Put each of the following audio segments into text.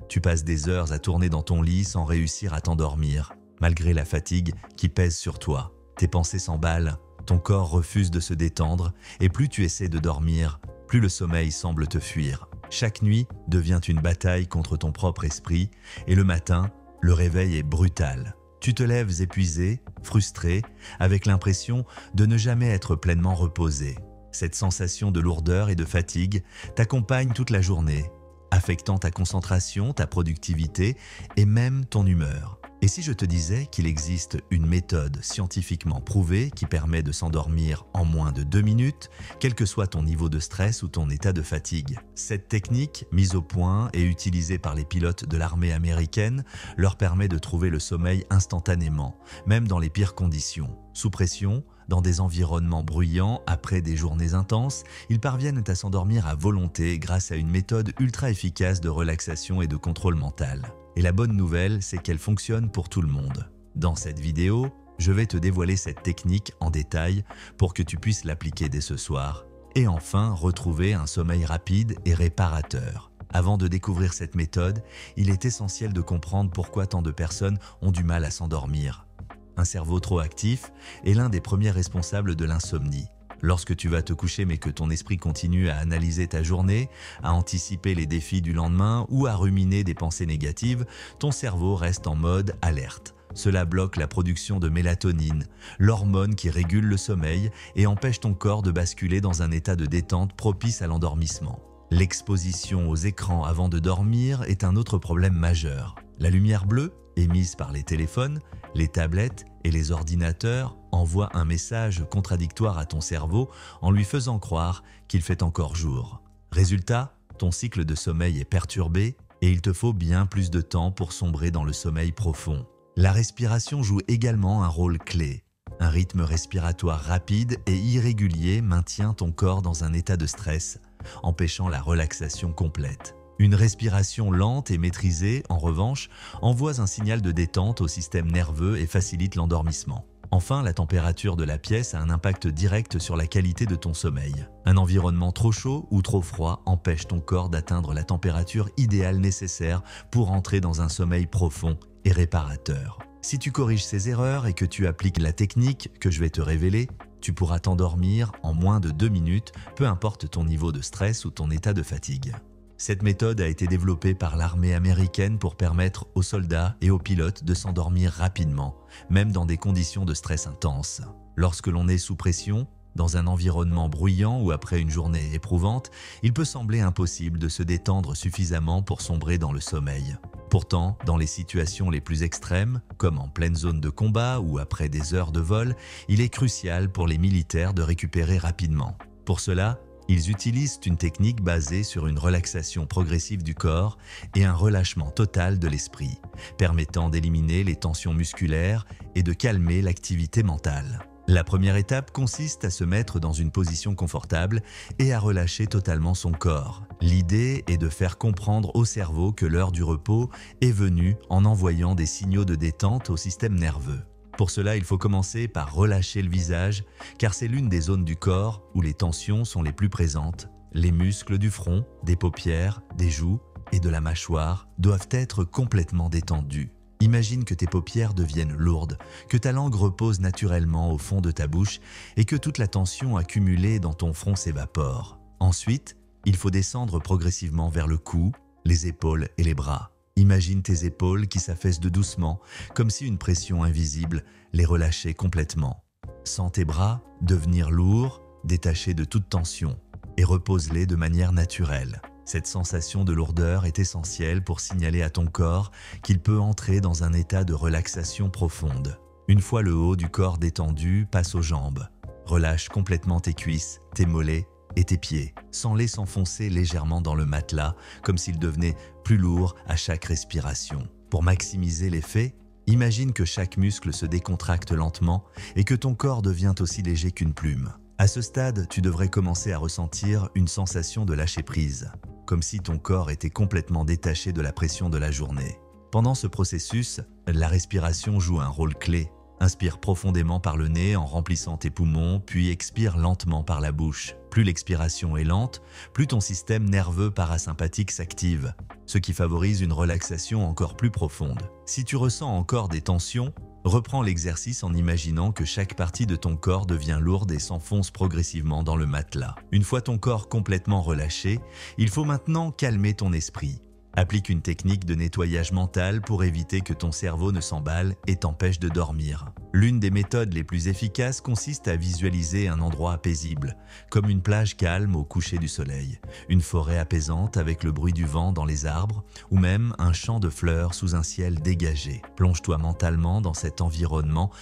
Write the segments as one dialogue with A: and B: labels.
A: Tu passes des heures à tourner dans ton lit sans réussir à t'endormir, malgré la fatigue qui pèse sur toi. Tes pensées s'emballent, ton corps refuse de se détendre, et plus tu essaies de dormir, plus le sommeil semble te fuir. Chaque nuit devient une bataille contre ton propre esprit, et le matin, le réveil est brutal. Tu te lèves épuisé, frustré, avec l'impression de ne jamais être pleinement reposé. Cette sensation de lourdeur et de fatigue t'accompagne toute la journée, affectant ta concentration, ta productivité et même ton humeur. Et si je te disais qu'il existe une méthode scientifiquement prouvée qui permet de s'endormir en moins de 2 minutes, quel que soit ton niveau de stress ou ton état de fatigue? Cette technique, mise au point et utilisée par les pilotes de l'armée américaine, leur permet de trouver le sommeil instantanément, même dans les pires conditions. Sous pression, dans des environnements bruyants, après des journées intenses, ils parviennent à s'endormir à volonté grâce à une méthode ultra efficace de relaxation et de contrôle mental. Et la bonne nouvelle, c'est qu'elle fonctionne pour tout le monde. Dans cette vidéo, je vais te dévoiler cette technique en détail pour que tu puisses l'appliquer dès ce soir et enfin retrouver un sommeil rapide et réparateur. Avant de découvrir cette méthode, il est essentiel de comprendre pourquoi tant de personnes ont du mal à s'endormir. Un cerveau trop actif est l'un des premiers responsables de l'insomnie. Lorsque tu vas te coucher mais que ton esprit continue à analyser ta journée, à anticiper les défis du lendemain ou à ruminer des pensées négatives, ton cerveau reste en mode alerte. Cela bloque la production de mélatonine, l'hormone qui régule le sommeil et empêche ton corps de basculer dans un état de détente propice à l'endormissement. L'exposition aux écrans avant de dormir est un autre problème majeur. La lumière bleue, émise par les téléphones, les tablettes et les ordinateurs, envoie un message contradictoire à ton cerveau en lui faisant croire qu'il fait encore jour. Résultat, ton cycle de sommeil est perturbé et il te faut bien plus de temps pour sombrer dans le sommeil profond. La respiration joue également un rôle clé. Un rythme respiratoire rapide et irrégulier maintient ton corps dans un état de stress, empêchant la relaxation complète. Une respiration lente et maîtrisée, en revanche, envoie un signal de détente au système nerveux et facilite l'endormissement. Enfin, la température de la pièce a un impact direct sur la qualité de ton sommeil. Un environnement trop chaud ou trop froid empêche ton corps d'atteindre la température idéale nécessaire pour entrer dans un sommeil profond et réparateur. Si tu corriges ces erreurs et que tu appliques la technique que je vais te révéler, tu pourras t'endormir en moins de 2 minutes, peu importe ton niveau de stress ou ton état de fatigue. Cette méthode a été développée par l'armée américaine pour permettre aux soldats et aux pilotes de s'endormir rapidement, même dans des conditions de stress intense. Lorsque l'on est sous pression, dans un environnement bruyant ou après une journée éprouvante, il peut sembler impossible de se détendre suffisamment pour sombrer dans le sommeil. Pourtant, dans les situations les plus extrêmes, comme en pleine zone de combat ou après des heures de vol, il est crucial pour les militaires de récupérer rapidement. Pour cela, ils utilisent une technique basée sur une relaxation progressive du corps et un relâchement total de l'esprit, permettant d'éliminer les tensions musculaires et de calmer l'activité mentale. La première étape consiste à se mettre dans une position confortable et à relâcher totalement son corps. L'idée est de faire comprendre au cerveau que l'heure du repos est venue en envoyant des signaux de détente au système nerveux. Pour cela, il faut commencer par relâcher le visage, car c'est l'une des zones du corps où les tensions sont les plus présentes. Les muscles du front, des paupières, des joues et de la mâchoire doivent être complètement détendus. Imagine que tes paupières deviennent lourdes, que ta langue repose naturellement au fond de ta bouche et que toute la tension accumulée dans ton front s'évapore. Ensuite, il faut descendre progressivement vers le cou, les épaules et les bras. Imagine tes épaules qui s'affaissent doucement, comme si une pression invisible les relâchait complètement. Sens tes bras devenir lourds, détachés de toute tension, et repose-les de manière naturelle. Cette sensation de lourdeur est essentielle pour signaler à ton corps qu'il peut entrer dans un état de relaxation profonde. Une fois le haut du corps détendu, passe aux jambes. Relâche complètement tes cuisses, tes mollets et tes pieds, sans les s'enfoncer légèrement dans le matelas, comme s'ils devenaient plus lourds à chaque respiration. Pour maximiser l'effet, imagine que chaque muscle se décontracte lentement et que ton corps devient aussi léger qu'une plume. À ce stade, tu devrais commencer à ressentir une sensation de lâcher prise, comme si ton corps était complètement détaché de la pression de la journée. Pendant ce processus, la respiration joue un rôle clé. Inspire profondément par le nez en remplissant tes poumons, puis expire lentement par la bouche. Plus l'expiration est lente, plus ton système nerveux parasympathique s'active, ce qui favorise une relaxation encore plus profonde. Si tu ressens encore des tensions, reprends l'exercice en imaginant que chaque partie de ton corps devient lourde et s'enfonce progressivement dans le matelas. Une fois ton corps complètement relâché, il faut maintenant calmer ton esprit. Applique une technique de nettoyage mental pour éviter que ton cerveau ne s'emballe et t'empêche de dormir. L'une des méthodes les plus efficaces consiste à visualiser un endroit paisible, comme une plage calme au coucher du soleil, une forêt apaisante avec le bruit du vent dans les arbres, ou même un champ de fleurs sous un ciel dégagé. Plonge-toi mentalement dans cet environnement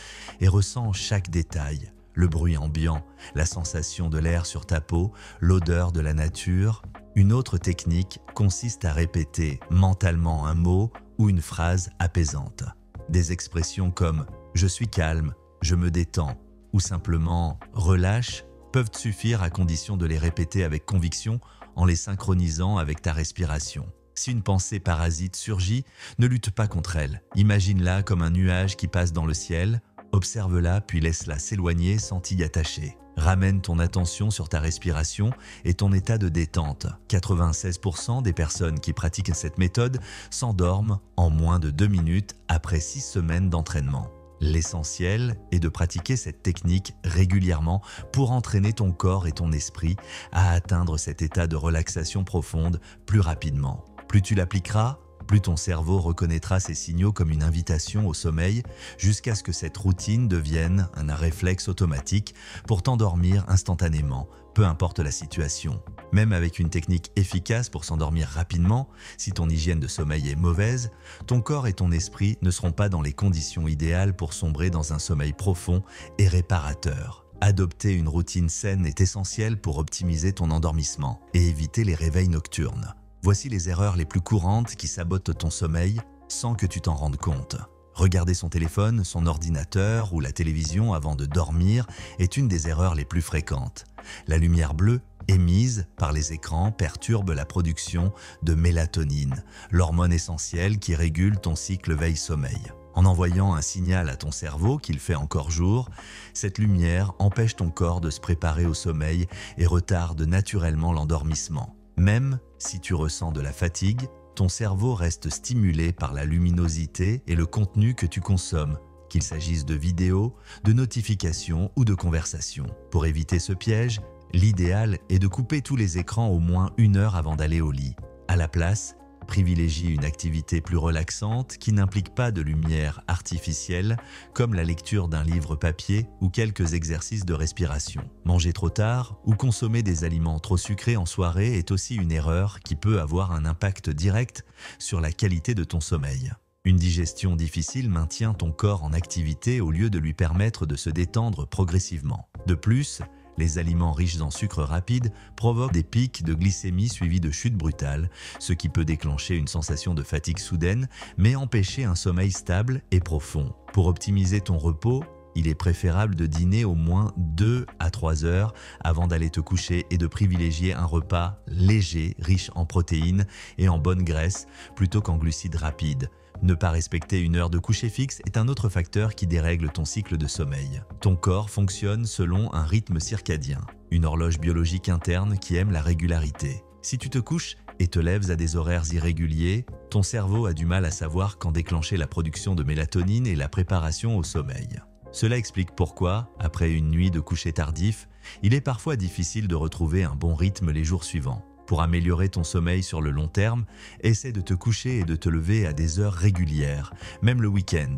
A: et ressens chaque détail. Le bruit ambiant, la sensation de l'air sur ta peau, l'odeur de la nature. Une autre technique consiste à répéter mentalement un mot ou une phrase apaisante. Des expressions comme « je suis calme »,« je me détends » ou simplement « relâche » peuvent suffire à condition de les répéter avec conviction en les synchronisant avec ta respiration. Si une pensée parasite surgit, ne lutte pas contre elle. Imagine-la comme un nuage qui passe dans le ciel, observe-la puis laisse-la s'éloigner sans t'y attacher. Ramène ton attention sur ta respiration et ton état de détente. 96% des personnes qui pratiquent cette méthode s'endorment en moins de 2 minutes après 6 semaines d'entraînement. L'essentiel est de pratiquer cette technique régulièrement pour entraîner ton corps et ton esprit à atteindre cet état de relaxation profonde plus rapidement. Plus tu l'appliqueras, plus ton cerveau reconnaîtra ces signaux comme une invitation au sommeil jusqu'à ce que cette routine devienne un réflexe automatique pour t'endormir instantanément, peu importe la situation. Même avec une technique efficace pour s'endormir rapidement, si ton hygiène de sommeil est mauvaise, ton corps et ton esprit ne seront pas dans les conditions idéales pour sombrer dans un sommeil profond et réparateur. Adopter une routine saine est essentiel pour optimiser ton endormissement et éviter les réveils nocturnes. Voici les erreurs les plus courantes qui sabotent ton sommeil sans que tu t'en rendes compte. Regarder son téléphone, son ordinateur ou la télévision avant de dormir est une des erreurs les plus fréquentes. La lumière bleue émise par les écrans perturbe la production de mélatonine, l'hormone essentielle qui régule ton cycle veille-sommeil. En envoyant un signal à ton cerveau qu'il fait encore jour, cette lumière empêche ton corps de se préparer au sommeil et retarde naturellement l'endormissement. Même si tu ressens de la fatigue, ton cerveau reste stimulé par la luminosité et le contenu que tu consommes, qu'il s'agisse de vidéos, de notifications ou de conversations. Pour éviter ce piège, l'idéal est de couper tous les écrans au moins 1 heure avant d'aller au lit. À la place, privilégie une activité plus relaxante qui n'implique pas de lumière artificielle, comme la lecture d'un livre papier ou quelques exercices de respiration. Manger trop tard ou consommer des aliments trop sucrés en soirée est aussi une erreur qui peut avoir un impact direct sur la qualité de ton sommeil. Une digestion difficile maintient ton corps en activité au lieu de lui permettre de se détendre progressivement. De plus, les aliments riches en sucre rapide provoquent des pics de glycémie suivis de chutes brutales, ce qui peut déclencher une sensation de fatigue soudaine, mais empêcher un sommeil stable et profond. Pour optimiser ton repos, il est préférable de dîner au moins 2 à 3 heures avant d'aller te coucher et de privilégier un repas léger, riche en protéines et en bonnes graisses, plutôt qu'en glucides rapides. Ne pas respecter une heure de coucher fixe est un autre facteur qui dérègle ton cycle de sommeil. Ton corps fonctionne selon un rythme circadien, une horloge biologique interne qui aime la régularité. Si tu te couches et te lèves à des horaires irréguliers, ton cerveau a du mal à savoir quand déclencher la production de mélatonine et la préparation au sommeil. Cela explique pourquoi, après une nuit de coucher tardif, il est parfois difficile de retrouver un bon rythme les jours suivants. Pour améliorer ton sommeil sur le long terme, essaie de te coucher et de te lever à des heures régulières, même le week-end.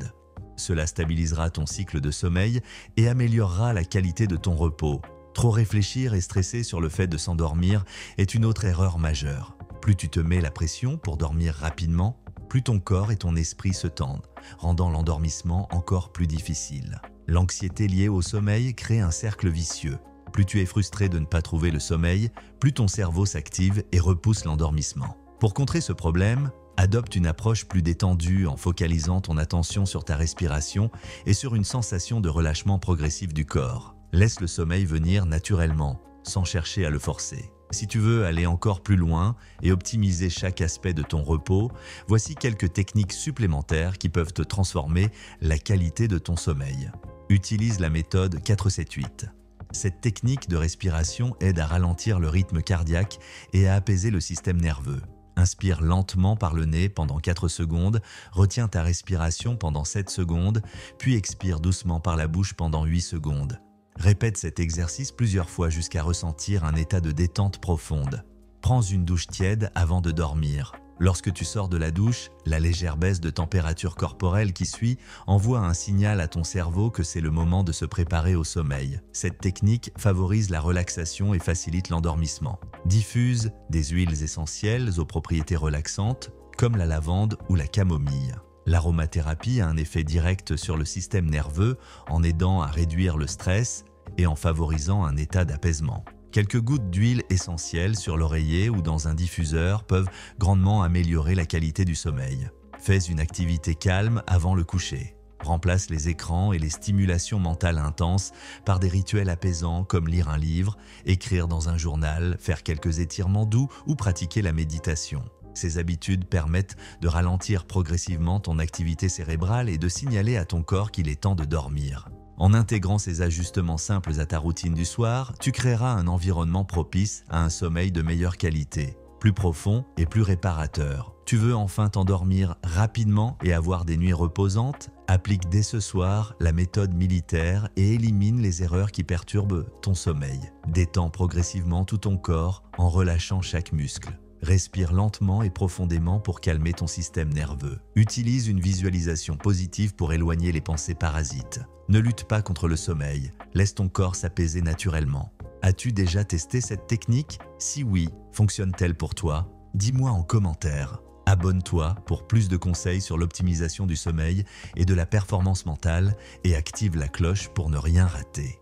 A: Cela stabilisera ton cycle de sommeil et améliorera la qualité de ton repos. Trop réfléchir et stresser sur le fait de s'endormir est une autre erreur majeure. Plus tu te mets la pression pour dormir rapidement, plus ton corps et ton esprit se tendent, rendant l'endormissement encore plus difficile. L'anxiété liée au sommeil crée un cercle vicieux. Plus tu es frustré de ne pas trouver le sommeil, plus ton cerveau s'active et repousse l'endormissement. Pour contrer ce problème, adopte une approche plus détendue en focalisant ton attention sur ta respiration et sur une sensation de relâchement progressif du corps. Laisse le sommeil venir naturellement, sans chercher à le forcer. Si tu veux aller encore plus loin et optimiser chaque aspect de ton repos, voici quelques techniques supplémentaires qui peuvent te transformer la qualité de ton sommeil. Utilise la méthode 4-7-8. Cette technique de respiration aide à ralentir le rythme cardiaque et à apaiser le système nerveux. Inspire lentement par le nez pendant 4 secondes, retiens ta respiration pendant 7 secondes, puis expire doucement par la bouche pendant 8 secondes. Répète cet exercice plusieurs fois jusqu'à ressentir un état de détente profonde. Prends une douche tiède avant de dormir. Lorsque tu sors de la douche, la légère baisse de température corporelle qui suit envoie un signal à ton cerveau que c'est le moment de se préparer au sommeil. Cette technique favorise la relaxation et facilite l'endormissement. Diffuse des huiles essentielles aux propriétés relaxantes, comme la lavande ou la camomille. L'aromathérapie a un effet direct sur le système nerveux en aidant à réduire le stress et en favorisant un état d'apaisement. Quelques gouttes d'huile essentielle sur l'oreiller ou dans un diffuseur peuvent grandement améliorer la qualité du sommeil. Fais une activité calme avant le coucher. Remplace les écrans et les stimulations mentales intenses par des rituels apaisants comme lire un livre, écrire dans un journal, faire quelques étirements doux ou pratiquer la méditation. Ces habitudes permettent de ralentir progressivement ton activité cérébrale et de signaler à ton corps qu'il est temps de dormir. En intégrant ces ajustements simples à ta routine du soir, tu créeras un environnement propice à un sommeil de meilleure qualité, plus profond et plus réparateur. Tu veux enfin t'endormir rapidement et avoir des nuits reposantes? Applique dès ce soir la méthode militaire et élimine les erreurs qui perturbent ton sommeil. Détends progressivement tout ton corps en relâchant chaque muscle. Respire lentement et profondément pour calmer ton système nerveux. Utilise une visualisation positive pour éloigner les pensées parasites. Ne lutte pas contre le sommeil, laisse ton corps s'apaiser naturellement. As-tu déjà testé cette technique? Si oui, fonctionne-t-elle pour toi? Dis-moi en commentaire. Abonne-toi pour plus de conseils sur l'optimisation du sommeil et de la performance mentale et active la cloche pour ne rien rater.